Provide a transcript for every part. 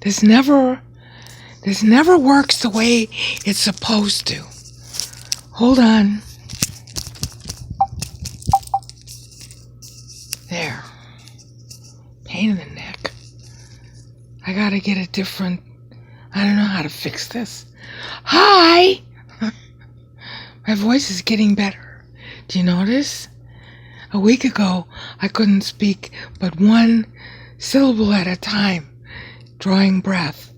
This never works the way it's supposed to. Hold on. There. Pain in the neck. I gotta get a different... I don't know how to fix this. Hi! My voice is getting better. Do you notice? A week ago, I couldn't speak but one syllable at a time, drawing breath.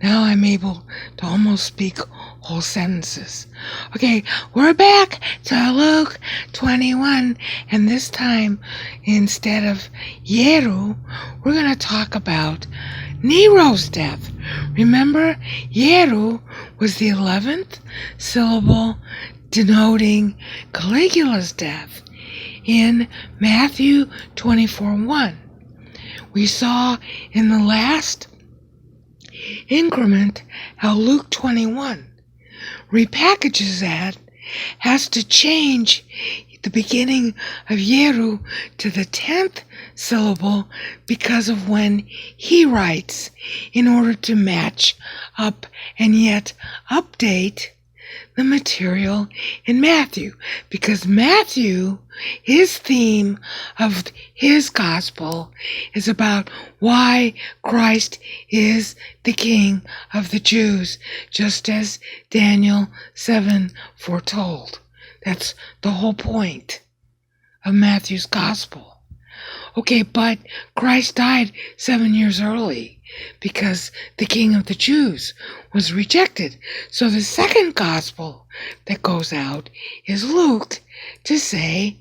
Now I'm able to almost speak whole sentences. Okay, we're back to Luke 21, and this time, instead of Nero, we're going to talk about Nero's death. Remember, Nero was the 11th syllable denoting Caligula's death in Matthew 24:1. We saw in the last increment how Luke 21 repackages that, has to change the beginning of Nero to the 10th syllable because of when he writes, in order to match up and yet update the material in Matthew, because Matthew, his theme of his gospel is about why Christ is the King of the Jews, just as Daniel 7 foretold. That's the whole point of Matthew's gospel. Okay, but Christ died 7 years early because the King of the Jews was rejected. So the second gospel that goes out is Luke to say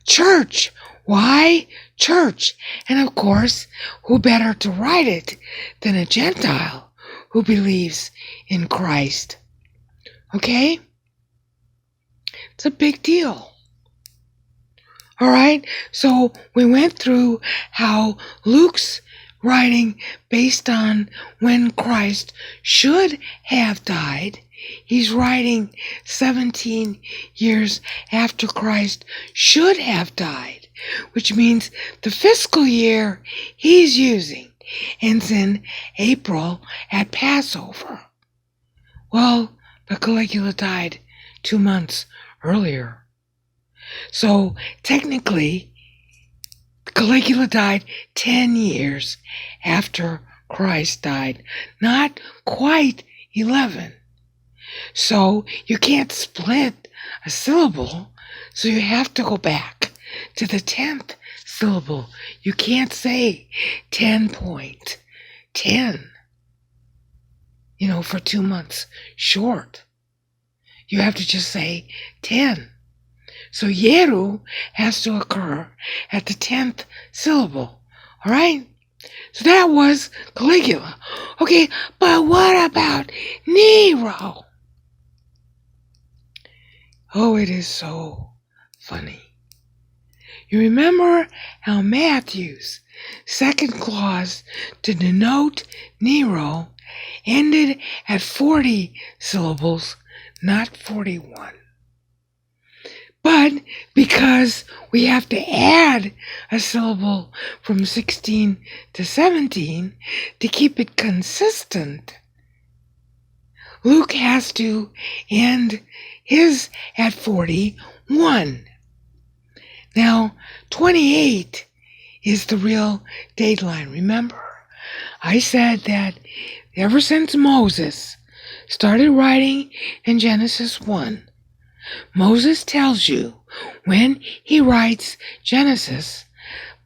church. Why church? And of course, who better to write it than a Gentile who believes in Christ? Okay? It's a big deal. All right, so we went through how Luke's writing based on when Christ should have died. He's writing 17 years after Christ should have died, which means the fiscal year he's using ends in April at Passover. Well, but Caligula died 2 months earlier. So technically, Caligula died 10 years after Christ died, not quite 11. So you can't split a syllable, so you have to go back to the 10th syllable. You can't say 10.10, for 2 months short. You have to just say 10. So Nero has to occur at the 10th syllable. All right? So that was Caligula. Okay, but what about Nero? Oh, it is so funny. You remember how Matthew's second clause to denote Nero ended at 40 syllables, not 41. But because we have to add a syllable from 16 to 17 to keep it consistent, Luke has to end his at 41. Now, 28 is the real dateline. Remember, I said that ever since Moses started writing in Genesis 1, Moses tells you when he writes Genesis,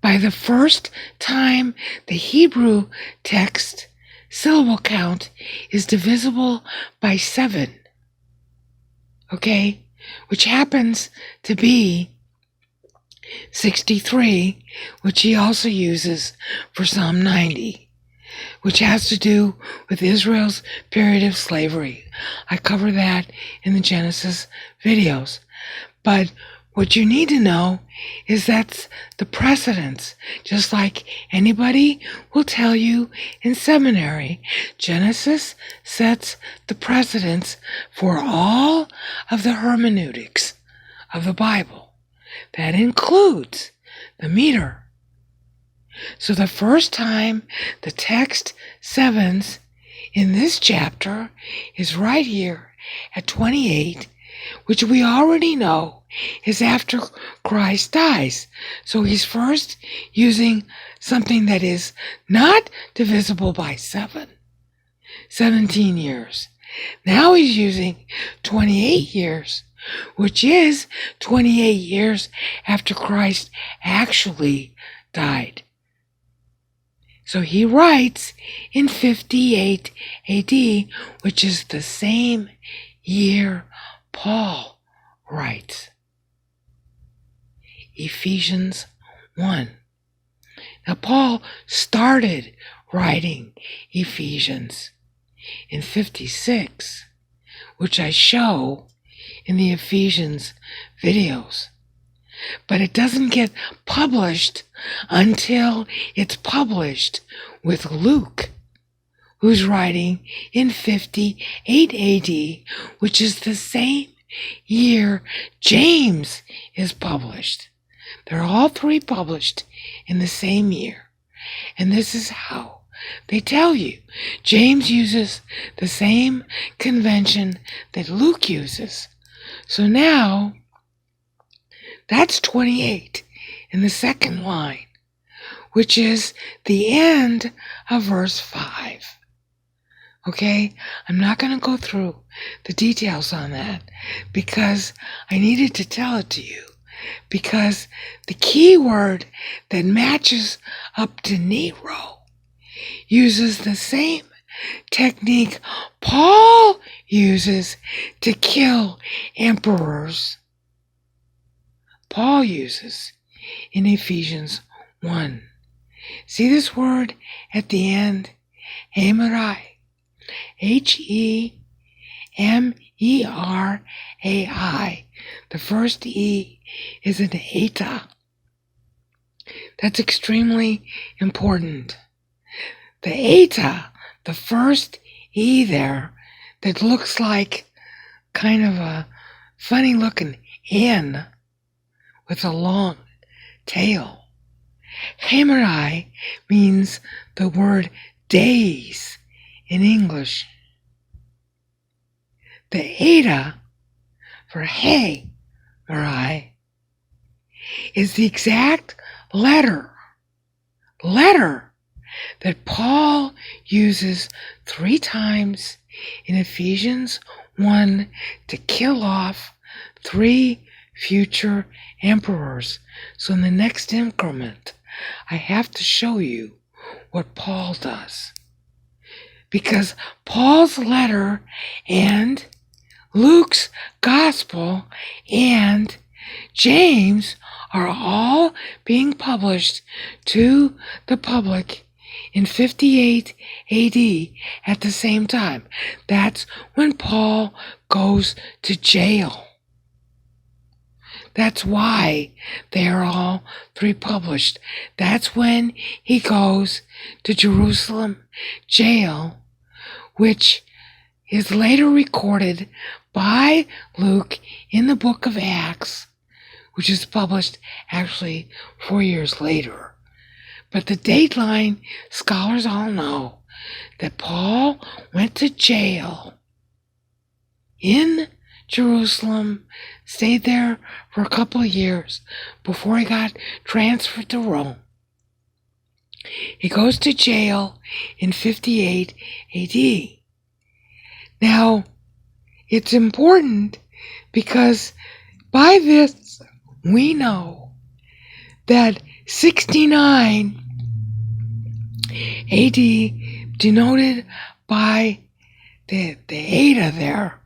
by the first time the Hebrew text syllable count is divisible by 7, okay, which happens to be 63, which he also uses for Psalm 90, which has to do with Israel's period of slavery. I cover that in the Genesis videos. But what you need to know is that's the precedence. Just like anybody will tell you in seminary, Genesis sets the precedence for all of the hermeneutics of the Bible. That includes the meter. So the first time the text 7s in this chapter is right here at 28, which we already know is after Christ dies. So he's first using something that is not divisible by 7, 17 years. Now he's using 28 years, which is 28 years after Christ actually died. So he writes in 58 AD, which is the same year Paul writes. Ephesians 1. Now Paul started writing Ephesians in 56, which I show in the Ephesians videos. But it doesn't get published until it's published with Luke, who's writing in 58 AD, which is the same year James is published. They're all three published in the same year. And this is how they tell you. James uses the same convention that Luke uses. So now, that's 28 in the second line, which is the end of verse 5. Okay, I'm not going to go through the details on that because I needed to tell it to you. Because the key word that matches up to Nero uses the same technique Paul uses to kill emperors. Paul uses in Ephesians 1. See this word at the end? Hemerai. Hemerai. The first E is an eta. That's extremely important. The eta, the first E there, that looks like kind of a funny looking N with a long tail. Hemerai means the word days in English. The eta for hey, Marai, is the exact letter that Paul uses 3 times in Ephesians 1 to kill off 3 future emperors. So in the next increment, I have to show you what Paul does. Because Paul's letter and Luke's gospel and James are all being published to the public in 58 AD at the same time. That's when Paul goes to jail. That's why they are all 3 published. That's when he goes to Jerusalem jail, which is later recorded by Luke in the book of Acts, which is published actually 4 years later. But the dateline scholars all know that Paul went to jail in Jerusalem, stayed there for a couple of years before he got transferred to Rome. He goes to jail in 58 AD. Now, it's important because by this we know that 69 AD, denoted by the eta there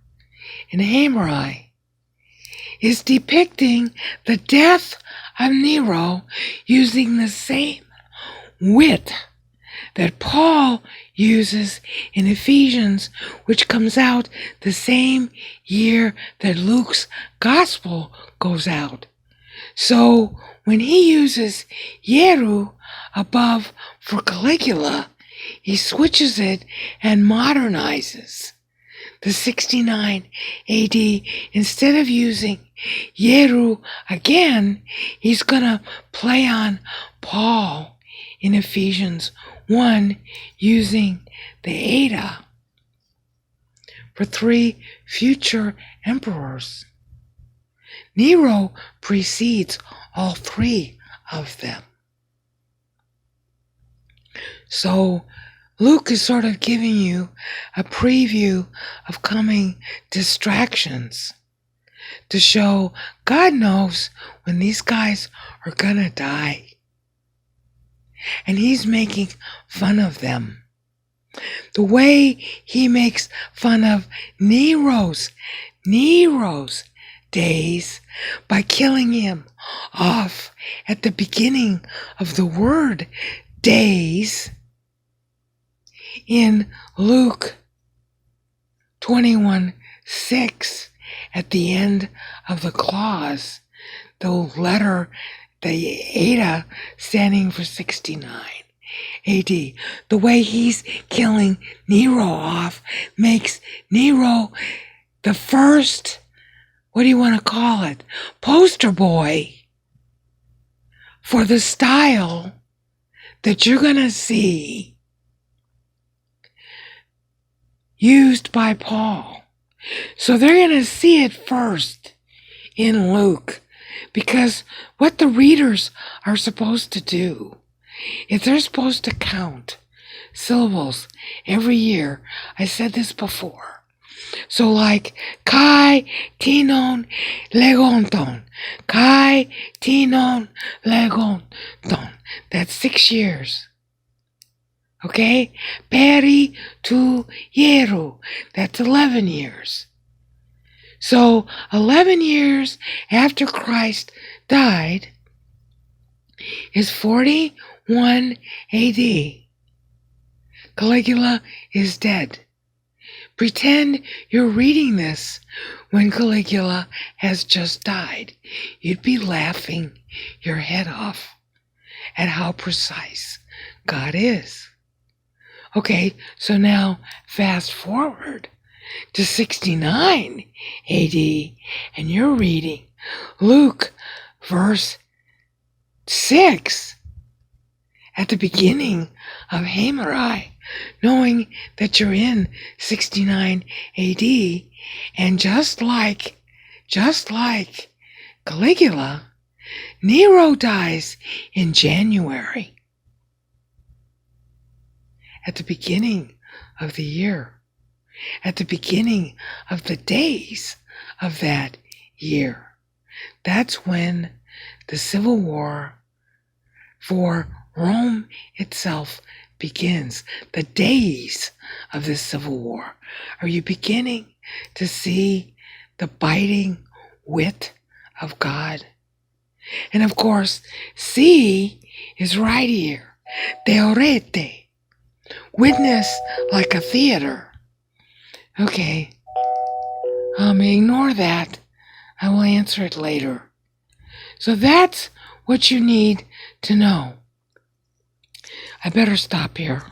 in Hemerai, is depicting the death of Nero using the same wit that Paul uses in Ephesians, which comes out the same year that Luke's gospel goes out. So when he uses mid-iyeru above for Caligula, he switches it and modernizes the 69 AD. Instead of using mid-iyeru again, he's going to play on Paul in Ephesians 1 using the Eta for 3 future emperors. Nero precedes all 3 of them. So Luke is sort of giving you a preview of coming distractions to show God knows when these guys are gonna die. And he's making fun of them. The way he makes fun of Nero's days by killing him off at the beginning of the word days in Luke 21:6 at the end of the clause, the letter, the Eta standing for 69 AD. The way he's killing Nero off makes Nero the first, what do you want to call it, poster boy for the style that you're going to see used by Paul. So they're going to see it first in Luke, because what the readers are supposed to do is they're supposed to count syllables every year. I said this before. So like kai tinon legonton, kai tinon legonton. That's 6 years. Okay? Peri tu ieru. That's 11 years. So 11 years after Christ died is 41 AD. Caligula is dead. Pretend you're reading this when Caligula has just died. You'd be laughing your head off at how precise God is. Okay, so now fast forward to 69 AD, and you're reading Luke verse 6 at the beginning of Hamari, knowing that you're in 69 AD, and just like Caligula, Nero dies in January at the beginning of the year, at the beginning of the days of that year. That's when the civil war for Rome itself begins. The days of this civil war. Are you beginning to see the biting wit of God? And of course, see is right here. Theorete. Witness like a theater. Okay. Ignore that. I will answer it later. So that's what you need to know. I better stop here.